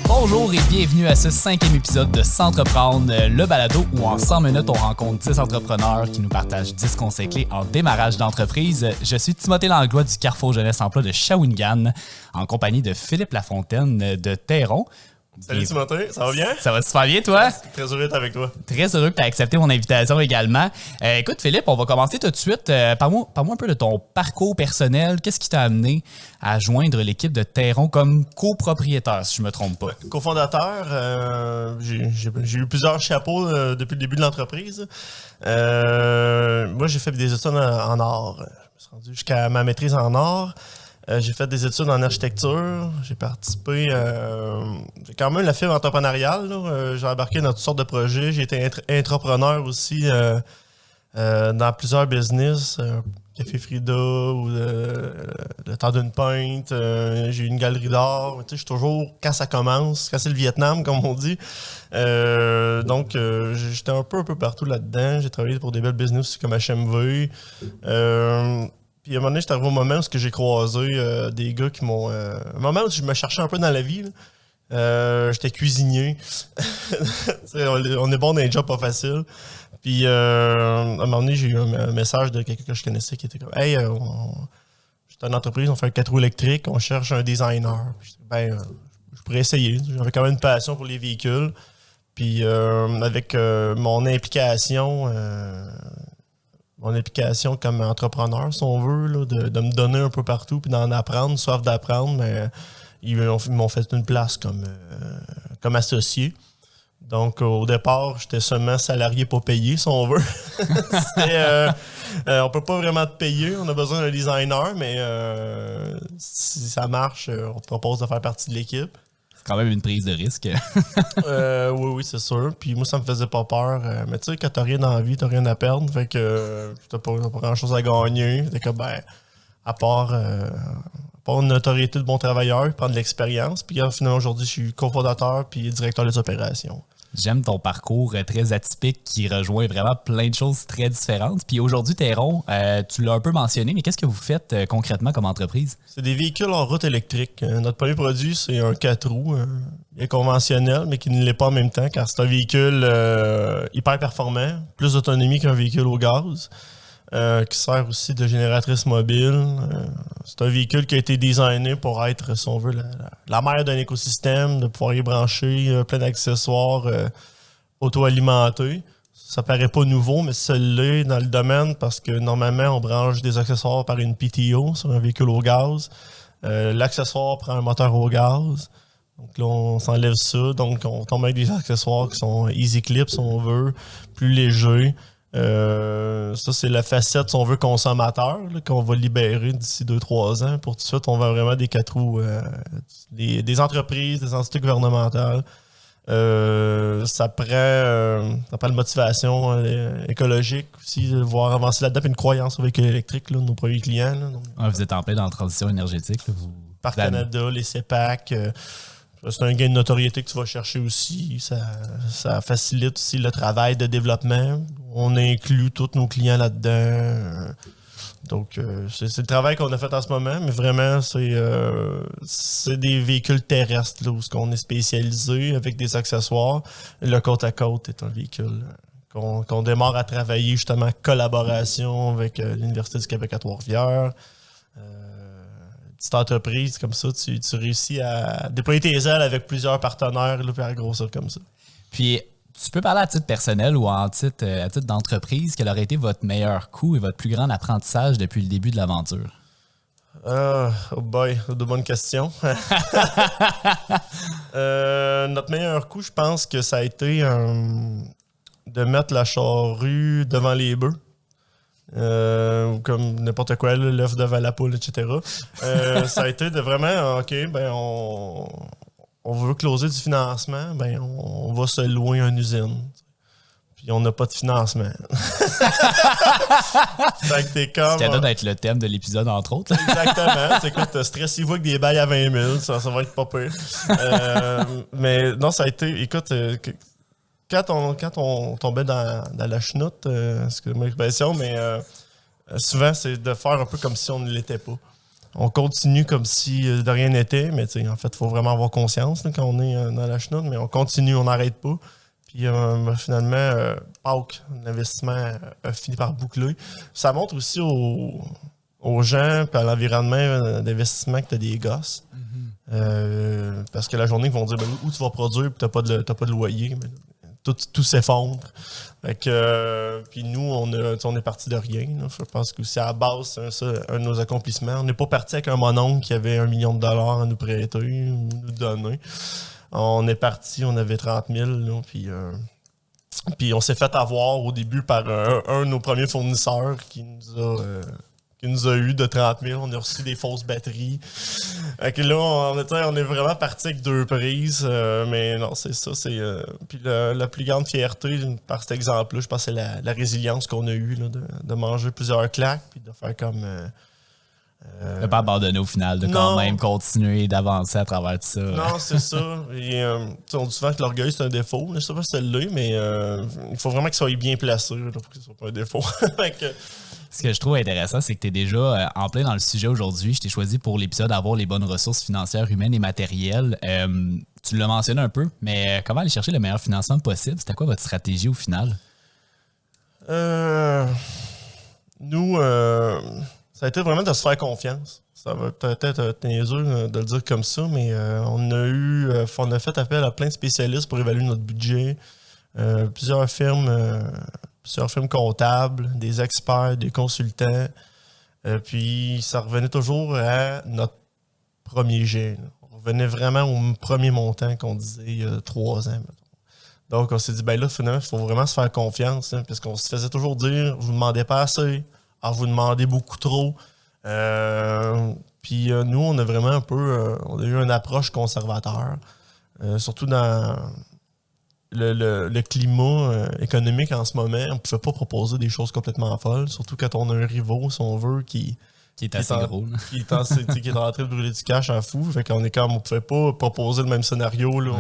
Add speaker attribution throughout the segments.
Speaker 1: Bonjour et bienvenue à ce 5e épisode de S'entreprendre, le balado où en 100 minutes on rencontre 10 entrepreneurs qui nous partagent 10 conseils clés en démarrage d'entreprise. Je suis Timothée Langlois du Carrefour Jeunesse Emploi de Shawinigan en compagnie de Philippe Lafontaine de Théron.
Speaker 2: Salut Timothée, ça va bien?
Speaker 1: Ça va super bien, toi?
Speaker 2: Très heureux d'être avec toi.
Speaker 1: Très heureux que tu aies accepté mon invitation également. Écoute, Philippe, on va commencer tout de suite. Parle-moi un peu de ton parcours personnel. Qu'est-ce qui t'a amené à joindre l'équipe de Théron comme copropriétaire, si je ne me trompe pas?
Speaker 2: Cofondateur, j'ai eu plusieurs chapeaux depuis le début de l'entreprise. Moi, j'ai fait des études en art. Je me suis rendu jusqu'à ma maîtrise en art. J'ai fait des études en architecture. J'ai participé. J'ai quand même la fibre entrepreneuriale. J'ai embarqué dans toutes sortes de projets. J'ai été entrepreneur aussi dans plusieurs business. Café Frida ou le temps d'une pinte. J'ai eu une galerie d'art. Je suis toujours, quand ça commence, quand c'est le Vietnam, comme on dit. Donc, j'étais un peu partout là-dedans. J'ai travaillé pour des belles business aussi comme HMV. Puis à un moment donné, j'étais arrivé au moment où j'ai croisé des gars qui m'ont... un moment où je me cherchais un peu dans la vie. J'étais cuisinier. On est bon dans les jobs pas faciles. Puis à un moment donné, j'ai eu un message de quelqu'un que je connaissais qui était comme « Hey, j'étais une entreprise, on fait un 4 roues électriques, on cherche un designer. » Je pourrais essayer. J'avais quand même une passion pour les véhicules. Puis avec mon implication comme entrepreneur, si on veut, là, de me donner un peu partout puis d'en apprendre, soif d'apprendre, mais ils m'ont fait une place comme associé. Donc, au départ, j'étais seulement salarié pas payé, si on veut. On peut pas vraiment te payer, on a besoin d'un designer, mais si ça marche, on te propose de faire partie de l'équipe.
Speaker 1: C'est quand même une prise de risque.
Speaker 2: Oui, c'est sûr. Puis moi, ça me faisait pas peur. Mais tu sais, quand t'as rien dans la vie, t'as rien à perdre. Fait que t'as pas grand-chose à gagner. Fait que, à part une notoriété de bon travailleur, prendre de l'expérience. Puis finalement, aujourd'hui, je suis cofondateur puis directeur des opérations.
Speaker 1: J'aime ton parcours très atypique qui rejoint vraiment plein de choses très différentes. Puis aujourd'hui, Théron, tu l'as un peu mentionné, mais qu'est-ce que vous faites concrètement comme entreprise?
Speaker 2: C'est des véhicules en route électrique. Notre premier produit, c'est un 4 roues, bien conventionnel, mais qui ne l'est pas en même temps, car c'est un véhicule hyper performant, plus d'autonomie qu'un véhicule au gaz, qui sert aussi de génératrice mobile. C'est un véhicule qui a été designé pour être, si on veut, la mère d'un écosystème, de pouvoir y brancher plein d'accessoires auto-alimentés. Ça paraît pas nouveau, mais ça l'est dans le domaine parce que normalement, on branche des accessoires par une PTO sur un véhicule au gaz. L'accessoire prend un moteur au gaz. Donc là, on s'enlève ça. Donc, on tombe avec des accessoires qui sont easy clip, si on veut, plus légers. Ça, c'est la facette, si on veut, consommateur, là, qu'on va libérer d'ici 2-3 ans. Pour tout de suite, on va vraiment des 4 roues, des entreprises, des entités gouvernementales. Ça prend la motivation écologique aussi, de voir avancer là-dedans, puis une croyance au véhicule électrique, là, de nos premiers clients. Là.
Speaker 1: Vous êtes en plein dans la transition énergétique. Là,
Speaker 2: Par Canada, les CEPAC. C'est un gain de notoriété que tu vas chercher aussi. Ça facilite aussi le travail de développement. On inclut tous nos clients là-dedans. Donc, c'est le travail qu'on a fait en ce moment, mais vraiment, c'est des véhicules terrestres là, où on est spécialisé avec des accessoires. Le côte-à-côte est un véhicule qu'on démarre à travailler justement en collaboration avec l'Université du Québec à Trois-Rivières. Petite entreprise comme ça, tu réussis à déployer tes ailes avec plusieurs partenaires là, puis à grossir comme ça.
Speaker 1: Puis, tu peux parler à titre personnel ou à titre d'entreprise, quel aurait été votre meilleur coup et votre plus grand apprentissage depuis le début de l'aventure?
Speaker 2: Oh boy, de bonnes questions. Notre meilleur coup, je pense que ça a été de mettre la charrue devant les bœufs. Comme n'importe quoi, l'œuf devant la poule, etc. Ça a été de vraiment, OK, on veut closer du financement, on va se louer une usine. Puis puis on n'a pas de financement. Fait que t'es comme...
Speaker 1: Ce qui a d'être le thème de l'épisode, entre autres.
Speaker 2: Exactement. Écoute, stressez-vous avec des bails à 20 000, ça va être pas pire. Mais non, ça a été... Écoute, quand on tombait dans la chenoute, excusez-moi l'expression, mais souvent, c'est de faire un peu comme si on ne l'était pas. On continue comme si de rien n'était, mais en fait, il faut vraiment avoir conscience là, quand on est dans la chenoute, mais on continue, on n'arrête pas. Puis finalement, Pâques, l'investissement a fini par boucler. Ça montre aussi aux gens et à l'environnement d'investissement que tu as des gosses. Parce que la journée, ils vont dire où tu vas produire et tu n'as pas de loyer. Mais tout s'effondre. Fait que, puis nous, on est parti de rien. Là. Je pense que c'est à la base, c'est un de nos accomplissements. On n'est pas parti avec un mononcle qui avait $1 million à nous prêter ou nous donner. On est parti, on avait 30 000, là, puis on s'est fait avoir au début par un de nos premiers fournisseurs qui nous a eu de 30 000. On a reçu des fausses batteries. Fait que là, on est vraiment parti avec 2 prises. Mais non, c'est ça. Puis la plus grande fierté par cet exemple-là, je pense que c'est la résilience qu'on a eue là, de manger plusieurs claques puis de faire comme...
Speaker 1: Ne pas abandonner au final, de quand même continuer d'avancer à travers tout ça.
Speaker 2: Non, c'est ça. Et, on dit souvent que l'orgueil, c'est un défaut. Je sais pas si c'est le mais il faut vraiment qu'il soit bien placé là, pour que ce soit pas un défaut.
Speaker 1: Ce que je trouve intéressant, c'est que tu es déjà en plein dans le sujet aujourd'hui. Je t'ai choisi pour l'épisode Avoir les bonnes ressources financières, humaines et matérielles. Tu l'as mentionné un peu, mais comment aller chercher le meilleur financement possible? C'était quoi votre stratégie au final?
Speaker 2: Nous... ça a été vraiment de se faire confiance. Ça va peut-être être niaiseux de le dire comme ça, mais on a fait appel à plein de spécialistes pour évaluer notre budget. Plusieurs firmes comptables, des experts, des consultants. Puis ça revenait toujours à notre premier jet. On revenait vraiment au premier montant qu'on disait il y a 3 ans. Donc on s'est dit, là, finalement, il faut vraiment se faire confiance. Parce qu'on se faisait toujours dire, vous ne demandez pas assez. Vous demandez beaucoup trop. Puis nous, on a vraiment on a eu une approche conservateur. Surtout dans le climat économique en ce moment. On ne pouvait pas proposer des choses complètement folles. Surtout quand on a un rivaux, si on veut, qui
Speaker 1: est assez gros.
Speaker 2: Qui est en train de brûler du cash en fou. Fait qu'on on ne pouvait pas proposer le même scénario. Là,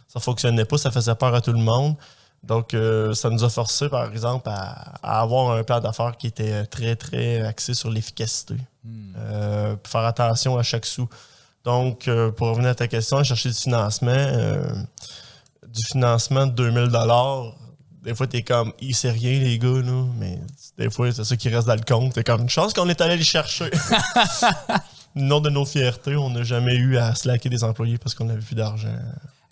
Speaker 2: ça ne fonctionnait pas, ça faisait peur à tout le monde. Donc, ça nous a forcé, par exemple, à avoir un plan d'affaires qui était très, très axé sur l'efficacité. Faire attention à chaque sou. Donc, pour revenir à ta question, chercher du financement de 2 000 $. Des fois, t'es comme, c'est rien, les gars, là. Mais des fois, c'est ça qui reste dans le compte. T'es comme, une chance qu'on est allé les chercher. Non de nos fiertés, on n'a jamais eu à slacker des employés parce qu'on n'avait plus d'argent.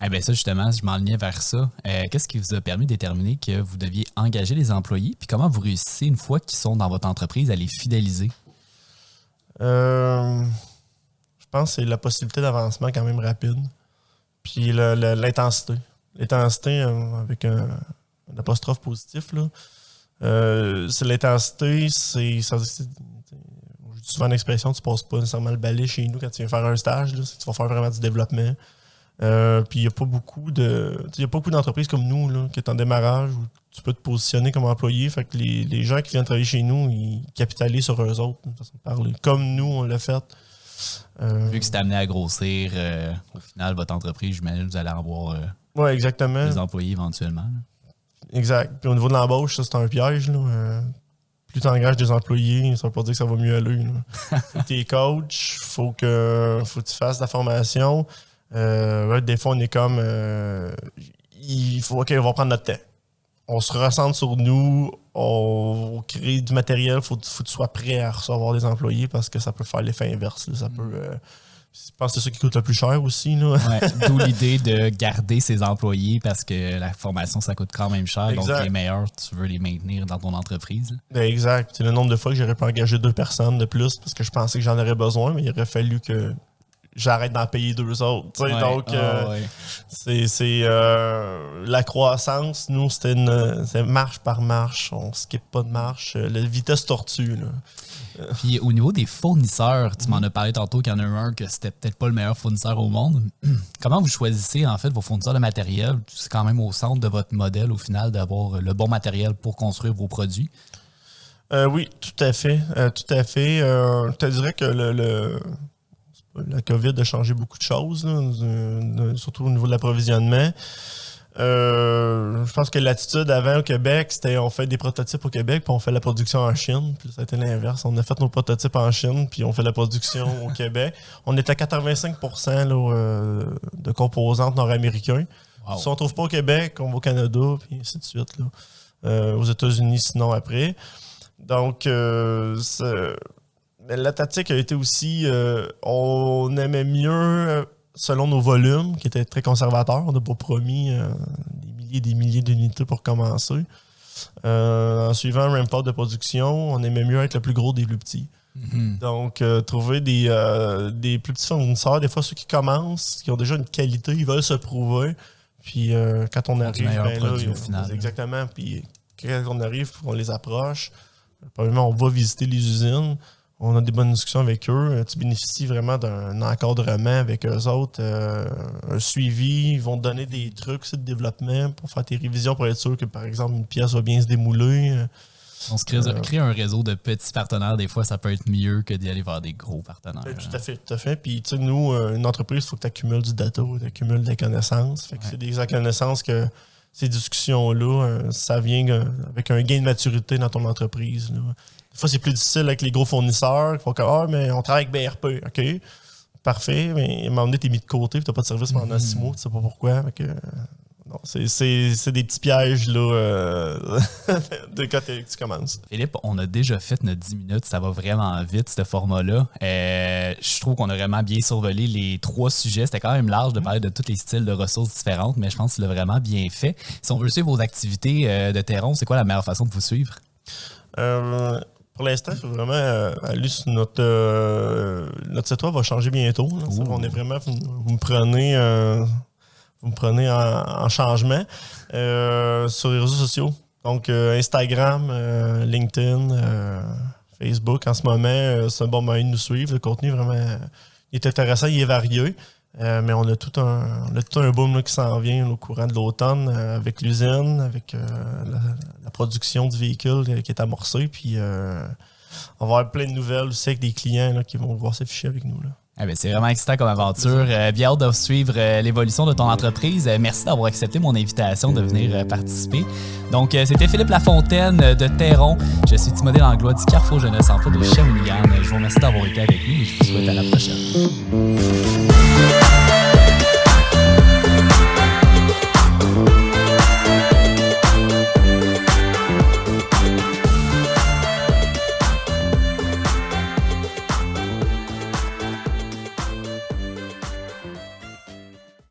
Speaker 1: Eh bien ça, justement, je m'enlignais vers ça. Qu'est-ce qui vous a permis de déterminer que vous deviez engager les employés? Puis comment vous réussissez, une fois qu'ils sont dans votre entreprise, à les fidéliser?
Speaker 2: Je pense que c'est la possibilité d'avancement quand même rapide. Puis l'intensité. L'intensité avec un apostrophe positif, là. C'est l'intensité, je dis souvent l'expression, tu passes pas nécessairement le balai chez nous quand tu viens faire un stage, là, tu vas faire vraiment du développement. Puis il n'y a pas beaucoup d'entreprises comme nous là, qui est en démarrage où tu peux te positionner comme employé. Fait que les gens qui viennent travailler chez nous, ils capitalisent sur eux autres, une façon de parler. Comme nous, on l'a fait.
Speaker 1: Vu que c'est amené à grossir, au final, votre entreprise, j'imagine que vous allez avoir
Speaker 2: exactement.
Speaker 1: des employés éventuellement. Là.
Speaker 2: Exact. Puis au niveau de l'embauche, ça, c'est un piège. Là. Plus tu engages des employés, ça ne veut pas dire que ça va mieux aller. Tu es coach, faut que tu fasses de la formation. Des fois, on est comme... OK, on va prendre notre temps. On se recentre sur nous, on crée du matériel, faut que tu sois prêt à recevoir des employés parce que ça peut faire l'effet inverse. Là. Ça peut... je pense que c'est ça qui coûte le plus cher aussi. Là.
Speaker 1: Ouais, d'où l'idée de garder ses employés parce que la formation, ça coûte quand même cher. Exact. Donc, les meilleurs, tu veux les maintenir dans ton entreprise. Là.
Speaker 2: Exact. C'est le nombre de fois que j'aurais pu engager 2 personnes de plus parce que je pensais que j'en aurais besoin, mais il aurait fallu que j'arrête d'en payer 2 autres.
Speaker 1: Ouais,
Speaker 2: donc, c'est la croissance, nous, c'est marche par marche. On ne skippe pas de marche. La vitesse tortue, là.
Speaker 1: Puis au niveau des fournisseurs, tu m'en as parlé tantôt qu'il y en a un que c'était peut-être pas le meilleur fournisseur au monde. Comment vous choisissez en fait vos fournisseurs de matériel? C'est quand même au centre de votre modèle au final d'avoir le bon matériel pour construire vos produits.
Speaker 2: Oui, tout à fait. Je te dirais que la COVID a changé beaucoup de choses, là, surtout au niveau de l'approvisionnement. Je pense que l'attitude avant au Québec, c'était on fait des prototypes au Québec puis on fait la production en Chine. Puis ça a été l'inverse. On a fait nos prototypes en Chine puis on fait la production au Québec. On est à 85% là, de composantes nord-américains.
Speaker 1: Wow.
Speaker 2: Si on ne trouve pas au Québec, on va au Canada puis ainsi de suite. Là. Aux États-Unis, sinon après. Donc, la tactique a été aussi, on aimait mieux... selon nos volumes, qui étaient très conservateurs. On n'a pas promis des milliers et des milliers d'unités pour commencer. En suivant un ramp-up de production, on aimait mieux être le plus gros des plus petits. Mm-hmm. Donc, trouver des plus petits fournisseurs, des fois ceux qui commencent, qui ont déjà une qualité, ils veulent se prouver. Puis quand on arrive,
Speaker 1: au final.
Speaker 2: Exactement. Puis quand on arrive, on les approche. Probablement, on va visiter les usines. On a des bonnes discussions avec eux. Tu bénéficies vraiment d'un encadrement avec eux autres, un suivi. Ils vont te donner des trucs aussi de développement pour faire tes révisions pour être sûr que, par exemple, une pièce va bien se démouler.
Speaker 1: On se crée un réseau de petits partenaires. Des fois, ça peut être mieux que d'y aller vers des gros partenaires.
Speaker 2: Tout à fait. Puis, tu sais, nous, une entreprise, il faut que tu accumules du data, tu accumules des connaissances. Fait que c'est des connaissances que ces discussions-là, ça vient avec un gain de maturité dans ton entreprise, là. Des fois, c'est plus difficile avec les gros fournisseurs. Il faut que, mais on travaille avec BRP. OK, parfait. Mais à un moment donné, t'es mis de côté et t'as pas de service pendant 6 mois. Tu sais pas pourquoi. Non, c'est des petits pièges là, de quand tu commences.
Speaker 1: Philippe, on a déjà fait notre 10 minutes. Ça va vraiment vite, ce format-là. Je trouve qu'on a vraiment bien survolé les 3 sujets. C'était quand même large de parler de tous les styles de ressources différentes, mais je pense qu'il l'a vraiment bien fait. Si on veut suivre vos activités de terrain, c'est quoi la meilleure façon de vous suivre?
Speaker 2: Pour l'instant, il faut vraiment aller sur notre site web va changer bientôt. On est vraiment, vous me prenez en changement sur les réseaux sociaux. Donc Instagram, LinkedIn, Facebook. En ce moment, c'est un bon moyen de nous suivre. Le contenu vraiment il est intéressant, il est varié. Mais on a tout un boom là, qui s'en vient là, au courant de l'automne avec l'usine, avec la production du véhicule qui est amorcée. Puis on va avoir plein de nouvelles aussi avec des clients là, qui vont voir s'afficher avec nous. Là.
Speaker 1: Ah ben, c'est vraiment excitant comme aventure. Bien hâte de suivre l'évolution de ton entreprise. Merci d'avoir accepté mon invitation de venir participer. Donc, c'était Philippe Lafontaine de Terron. Je suis Timothée Langlois du Carrefour Jeunesse Emploi de Shawinigan. Je vous remercie d'avoir été avec nous et je vous souhaite à la prochaine.